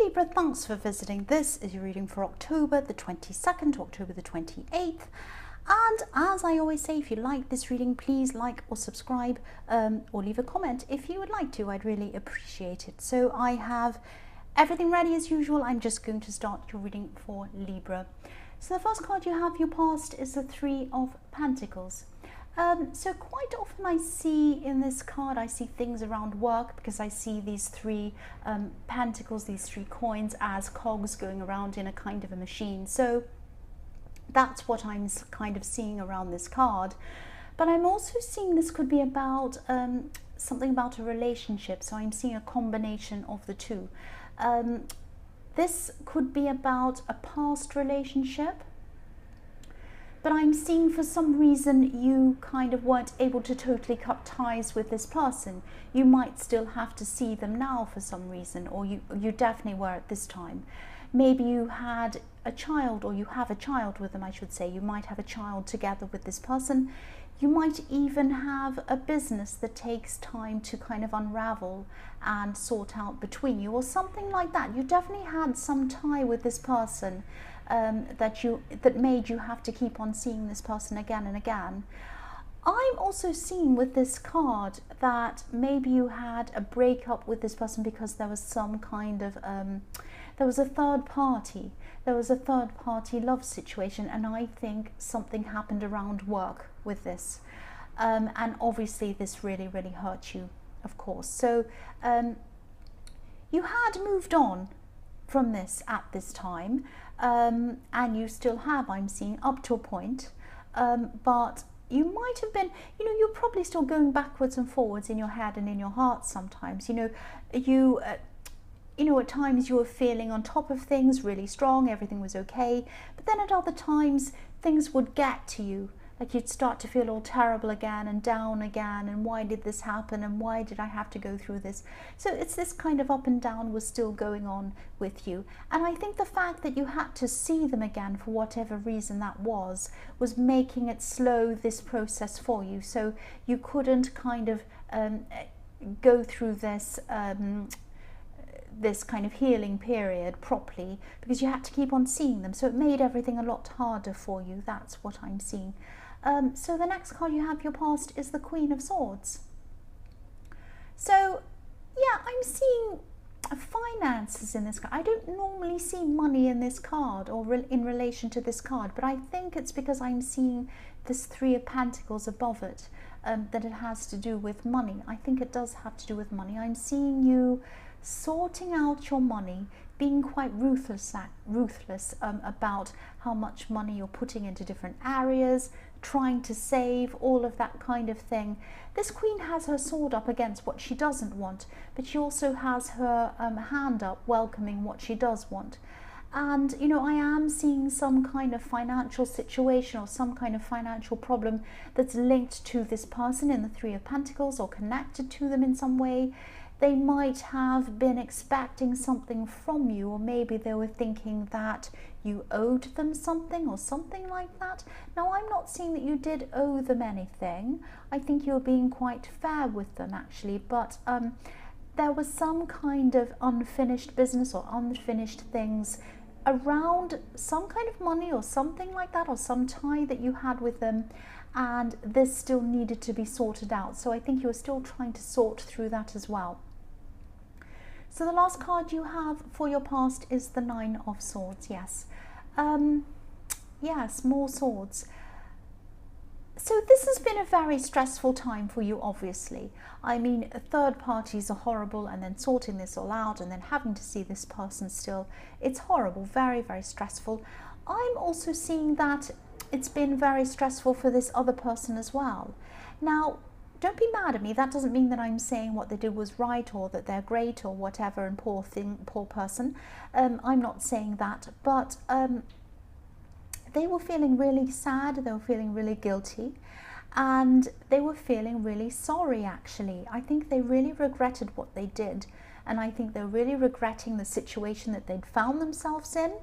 Libra, thanks for visiting. This is your reading for October the 22nd to October the 28th. And as I always say, if you like this reading, please like or subscribe or leave a comment if you would like to. I'd really appreciate it. So I have everything ready as usual. I'm just going to start your reading for Libra. So the first card you have, your past, is the Three of Pentacles. So quite often I see in this card, I see things around work, because I see these three pentacles, these three coins, as cogs going around in a kind of a machine. So that's what I'm kind of seeing around this card. But I'm also seeing this could be about something about a relationship. So I'm seeing a combination of the two. This could be about a past relationship. But I'm seeing for some reason you kind of weren't able to totally cut ties with this person. You might still have to see them now for some reason, or you definitely were at this time. Maybe you had a child, or you have a child with them, I should say. You might have a child together with this person. You might even have a business that takes time to kind of unravel and sort out between you, or something like that. You definitely had some tie with this person that made you have to keep on seeing this person again and again. I'm also seeing with this card that maybe you had a breakup with this person because there was some kind of there was a third party love situation, and I think something happened around work with this, and obviously this really hurt you, of course. So you had moved on from this at this time, and you still have, I'm seeing, up to a point, but you might have been, you're probably still going backwards and forwards in your head and in your heart sometimes. At times you were feeling on top of things, really strong, everything was okay, but then at other times things would get to you. Like you'd start to feel all terrible again and down again, and why did this happen, and why did I have to go through this? So it's this kind of up and down was still going on with you. And I think the fact that you had to see them again for whatever reason that was making it slow this process for you. So you couldn't kind of go through this this kind of healing period properly, because you had to keep on seeing them. So it made everything a lot harder for you. That's what I'm seeing. So the next card you have, your past, is the Queen of Swords. So yeah, I'm seeing finances in this card. I don't normally see money in this card or in relation to this card, but I think it's because I'm seeing this Three of Pentacles above it, that it has to do with money. I think it does have to do with money. I'm seeing you sorting out your money, being quite ruthless about how much money you're putting into different areas, trying to save, all of that kind of thing. This Queen has her sword up against what she doesn't want, but she also has her hand up welcoming what she does want. And I am seeing some kind of financial situation or some kind of financial problem that's linked to this person in the Three of Pentacles, or connected to them in some way. They might have been expecting something from you, or maybe they were thinking that you owed them something or something like that. Now, I'm not seeing that you did owe them anything. I think you're being quite fair with them, actually, but there was some kind of unfinished business or unfinished things around some kind of money or something like that, or some tie that you had with them, and this still needed to be sorted out. So I think you're still trying to sort through that as well. So the last card you have for your past is the Nine of Swords. Yes, yes, more swords. So this has been a very stressful time for you, obviously. I mean, third parties are horrible, and then sorting this all out, and then having to see this person still. It's horrible, very stressful. I'm also seeing that it's been very stressful for this other person as well. Now, don't be mad at me. That doesn't mean that I'm saying what they did was right, or that they're great, or whatever, and poor person. I'm not saying that, but they were feeling really sad, they were feeling really guilty, and they were feeling really sorry, actually. I think they really regretted what they did, and I think they're really regretting the situation that they'd found themselves in,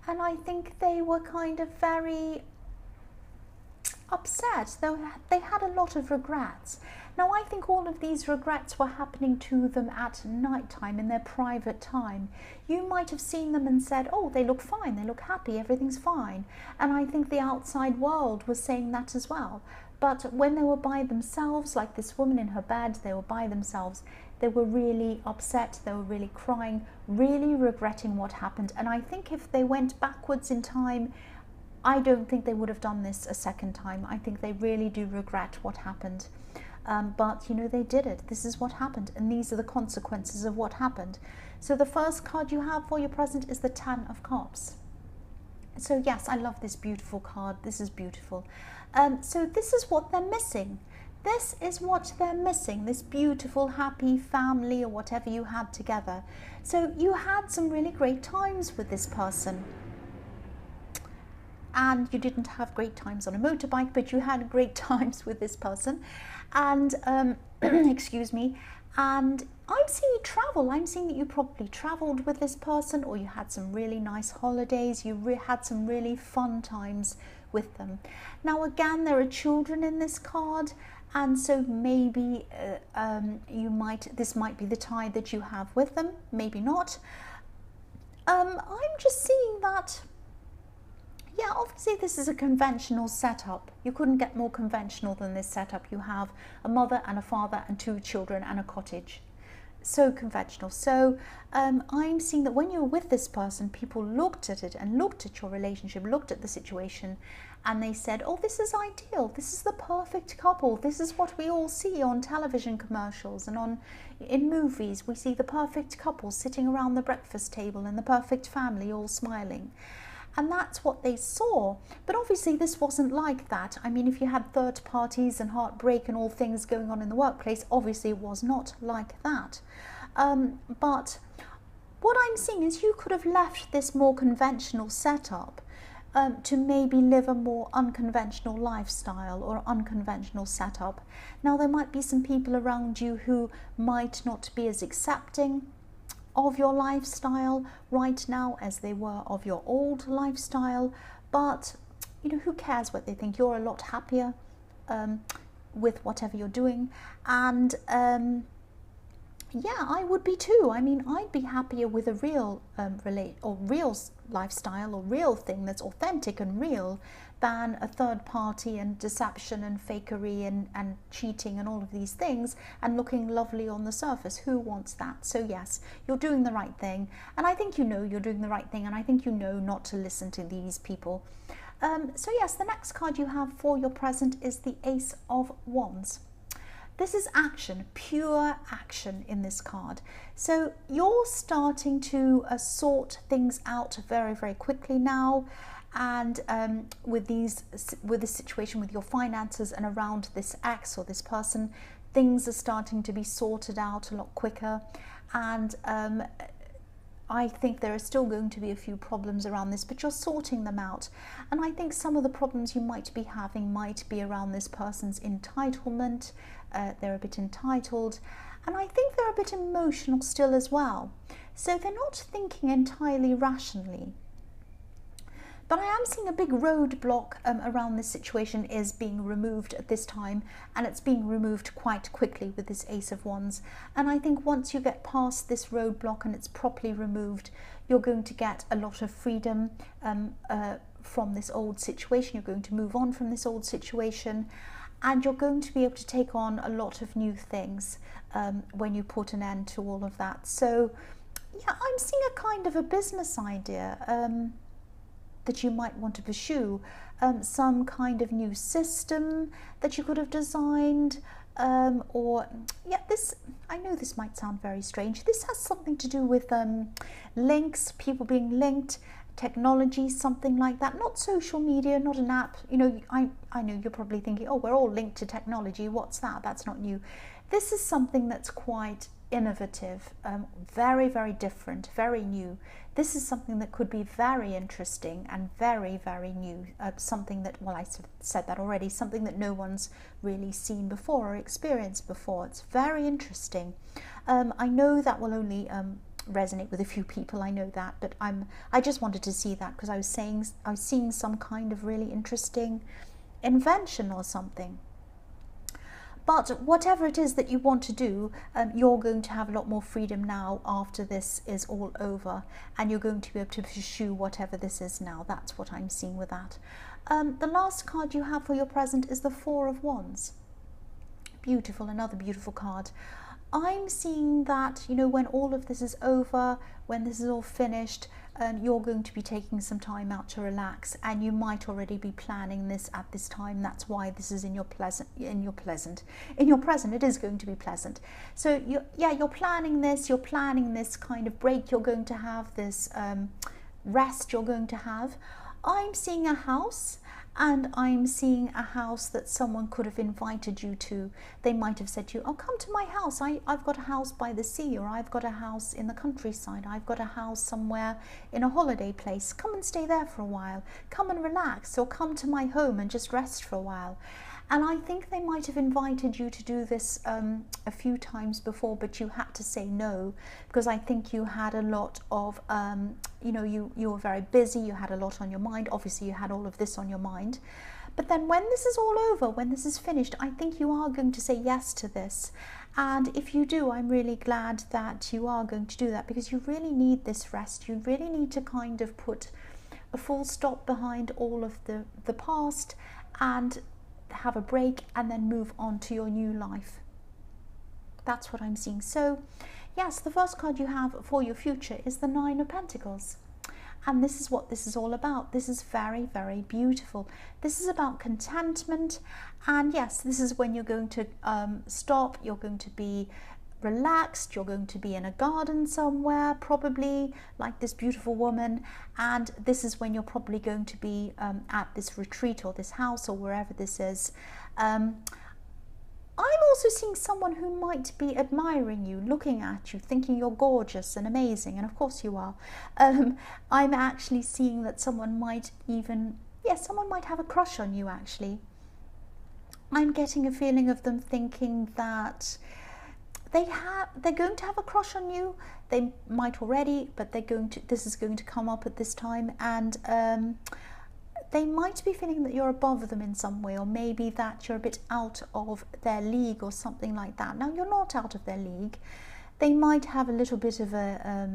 and I think they were kind of very upset. They had a lot of regrets, Now, I think all of these regrets were happening to them at night time, in their private time. You might have seen them and said, oh, they look fine, they look happy, everything's fine. And I think the outside world was saying that as well. But when they were by themselves, like this woman in her bed, they were by themselves, they were really upset, they were really crying, really regretting what happened. And I think if they went backwards in time, I don't think they would have done this a second time. I think they really do regret what happened. But, you know, they did it. This is what happened. And these are the consequences of what happened. So the first card you have for your present is the Ten of Cups. So yes, I love this beautiful card. This is beautiful. So this is what they're missing. This is what they're missing, this beautiful, happy family or whatever you had together. So you had some really great times with this person. And you didn't have great times on a motorbike, but you had great times with this person. And, excuse me, and I'm seeing you travel. I'm seeing that you probably traveled with this person, or you had some really nice holidays. You had some really fun times with them. Now, again, there are children in this card. And so maybe this might be the tie that you have with them, maybe not. I'm just seeing that, yeah, obviously this is a conventional setup. You couldn't get more conventional than this setup. You have a mother and a father and 2 children and a cottage. So conventional. So I'm seeing that when you were with this person, people looked at it and looked at your relationship, looked at the situation, and they said, oh, this is ideal. This is the perfect couple. This is what we all see on television commercials and in movies. We see the perfect couple sitting around the breakfast table and the perfect family all smiling. And that's what they saw. But obviously this wasn't like that. I mean, if you had third parties and heartbreak and all things going on in the workplace, obviously it was not like that. But what I'm seeing is you could have left this more conventional setup to maybe live a more unconventional lifestyle or unconventional setup. Now, there might be some people around you who might not be as accepting of your lifestyle right now as they were of your old lifestyle, but you know, who cares what they think? You're a lot happier with whatever you're doing, and yeah, I would be too. I mean, I'd be happier with a real real lifestyle or real thing that's authentic and real than a third party and deception and fakery and cheating and all of these things and looking lovely on the surface. Who wants that? So yes, you're doing the right thing, and I think you know you're doing the right thing, and I think you know not to listen to these people. So yes, the next card you have for your present is the Ace of Wands. This is action, pure action in this card. So you're starting to sort things out very, very quickly now. And with this situation with your finances and around this ex or this person, things are starting to be sorted out a lot quicker. And I think there are still going to be a few problems around this, but you're sorting them out. And I think some of the problems you might be having might be around this person's entitlement. They're a bit entitled, and I think they're a bit emotional still as well. So they're not thinking entirely rationally. But I am seeing a big roadblock around this situation is being removed at this time, and it's being removed quite quickly with this Ace of Wands. And I think once you get past this roadblock and it's properly removed, you're going to get a lot of freedom from this old situation. You're going to move on from this old situation, and you're going to be able to take on a lot of new things when you put an end to all of that. So yeah, I'm seeing a kind of a business idea that you might want to pursue, some kind of new system that you could have designed, or yeah, this, I know this might sound very strange, this has something to do with links, people being linked, technology, something like that. Not social media, not an app. You know, I know you're probably thinking, oh, we're all linked to technology, what's that? That's not new. This is something that's quite innovative, very, very different, very new. This is something that could be very interesting and very, very new. Something that, well, I said that already, something that no one's really seen before or experienced before. It's very interesting. I know that will only resonate with a few people, I know that, but I just wanted to see that because I was seeing some kind of really interesting invention or something. But whatever it is that you want to do, you're going to have a lot more freedom now after this is all over, and you're going to be able to pursue whatever this is now. That's what I'm seeing with that. The last card you have for your present is the Four of Wands. Beautiful, another beautiful card. I'm seeing that, you know, when all of this is over, when this is all finished, you're going to be taking some time out to relax, and you might already be planning this at this time. That's why this is in your present. It is going to be pleasant. So you're planning this kind of break. You're going to have this rest you're going to have. I'm seeing a house, and I'm seeing a house that someone could have invited you to. They might have said to you, oh, come to my house. I've got a house by the sea, or I've got a house in the countryside. I've got a house somewhere in a holiday place. Come and stay there for a while. Come and relax, or come to my home and just rest for a while. And I think they might have invited you to do this a few times before, but you had to say no, because I think you had a lot of, you know, you were very busy, you had a lot on your mind. Obviously, you had all of this on your mind. But then when this is all over, when this is finished, I think you are going to say yes to this. And if you do, I'm really glad that you are going to do that, because you really need this rest. You really need to kind of put a full stop behind all of the past and have a break, and then move on to your new life. That's what I'm seeing. So yes, the first card you have for your future is the Nine of Pentacles, and this is what this is all about. This is very, very beautiful. This is about contentment, and yes, this is when you're going to stop. You're going to be relaxed. You're going to be in a garden somewhere, probably like this beautiful woman, and this is when you're probably going to be at this retreat or this house or wherever this is. I'm also seeing someone who might be admiring you, looking at you, thinking you're gorgeous and amazing, and of course you are. I'm actually seeing that someone might even, yes, someone might have a crush on you actually. I'm getting a feeling of them thinking that they're going to have a crush on you. They might already, but this is going to come up at this time, and they might be feeling that you're above them in some way, or maybe that you're a bit out of their league or something like that. Now, you're not out of their league. They might have a little bit of a,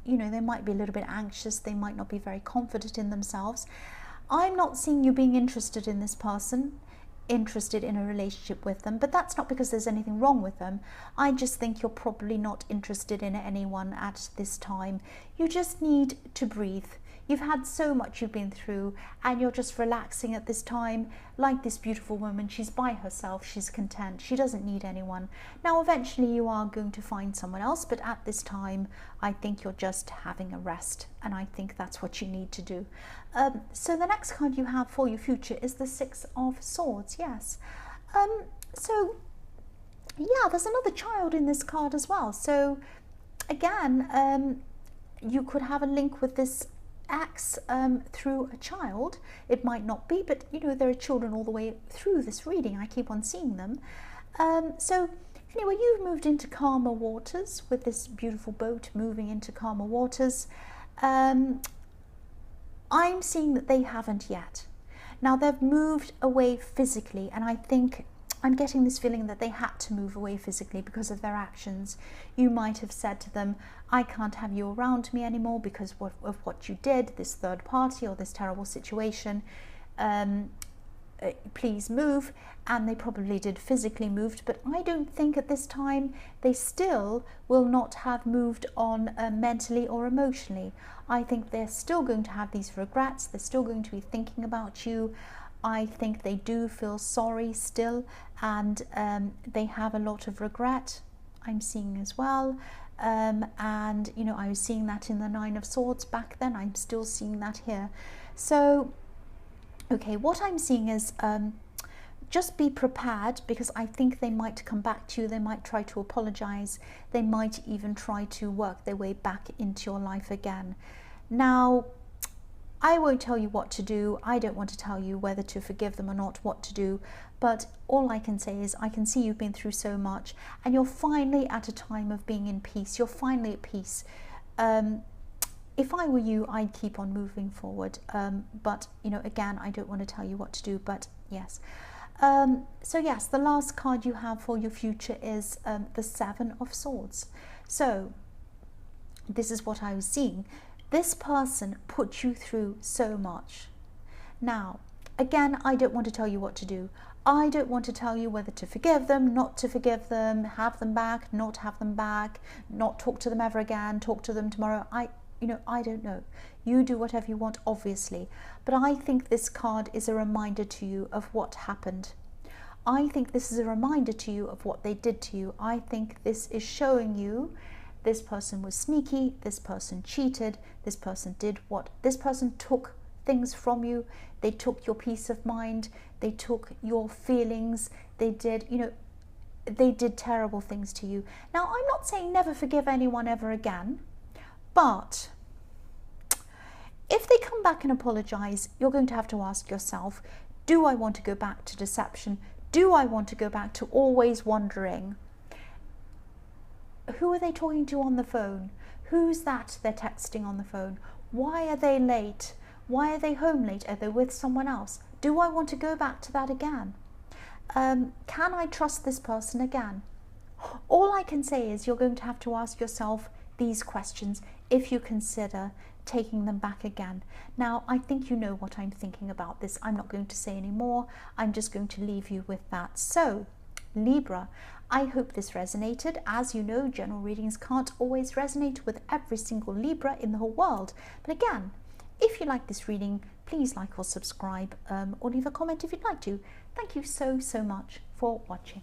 you know, they might be a little bit anxious. They might not be very confident in themselves. I'm not seeing you being interested in this person, interested in a relationship with them, but that's not because there's anything wrong with them. I just think you're probably not interested in anyone at this time. You just need to breathe. You've had so much you've been through, and you're just relaxing at this time, like this beautiful woman. She's by herself, she's content, she doesn't need anyone. Now eventually you are going to find someone else, but at this time I think you're just having a rest, and I think that's what you need to do. So the next card you have for your future is the Six of Swords. Yes. So yeah, there's another child in this card as well. So again, you could have a link with this ex through a child. It might not be, but you know, there are children all the way through this reading. I keep on seeing them. So anyway, you've moved into calmer waters with this beautiful boat moving into calmer waters. I'm seeing that they haven't yet. Now they've moved away physically, and I think I'm getting this feeling that they had to move away physically because of their actions. You might have said to them, I can't have you around me anymore because of what you did, this third party or this terrible situation. Please move. And they probably did physically moved, but I don't think at this time they still will not have moved on mentally or emotionally. I think they're still going to have these regrets. They're still going to be thinking about you. I think they do feel sorry still, and they have a lot of regret, I'm seeing as well. And you know, I was seeing that in the Nine of Swords back then. I'm still seeing that here. So okay, what I'm seeing is just be prepared, because I think they might come back to you. They might try to apologize. They might even try to work their way back into your life again. Now, I won't tell you what to do. I don't want to tell you whether to forgive them or not, what to do. But all I can say is I can see you've been through so much, and you're finally at a time of being in peace. You're finally at peace. If I were you, I'd keep on moving forward. But, you know, again, I don't want to tell you what to do, but yes. So yes, the last card you have for your future is the Seven of Swords. So this is what I was seeing. This person put you through so much. Now, again, I don't want to tell you what to do. I don't want to tell you whether to forgive them, not to forgive them, have them back, not have them back, not talk to them ever again, talk to them tomorrow. I don't know. You do whatever you want, obviously. But I think this card is a reminder to you of what happened. I think this is a reminder to you of what they did to you. I think this is showing you this person was sneaky, this person cheated, this person took things from you, they took your peace of mind, they took your feelings, they did terrible things to you. Now, I'm not saying never forgive anyone ever again, but if they come back and apologize, you're going to have to ask yourself, do I want to go back to deception? Do I want to go back to always wondering, who are they talking to on the phone? Who's that they're texting on the phone? Why are they late? Why are they home late? Are they with someone else? Do I want to go back to that again? Can I trust this person again? All I can say is you're going to have to ask yourself these questions if you consider taking them back again. Now, I think you know what I'm thinking about this. I'm not going to say any more. I'm just going to leave you with that. So, Libra, I hope this resonated. As you know, general readings can't always resonate with every single Libra in the whole world. But again, if you like this reading, please like or subscribe, or leave a comment if you'd like to. Thank you so much for watching.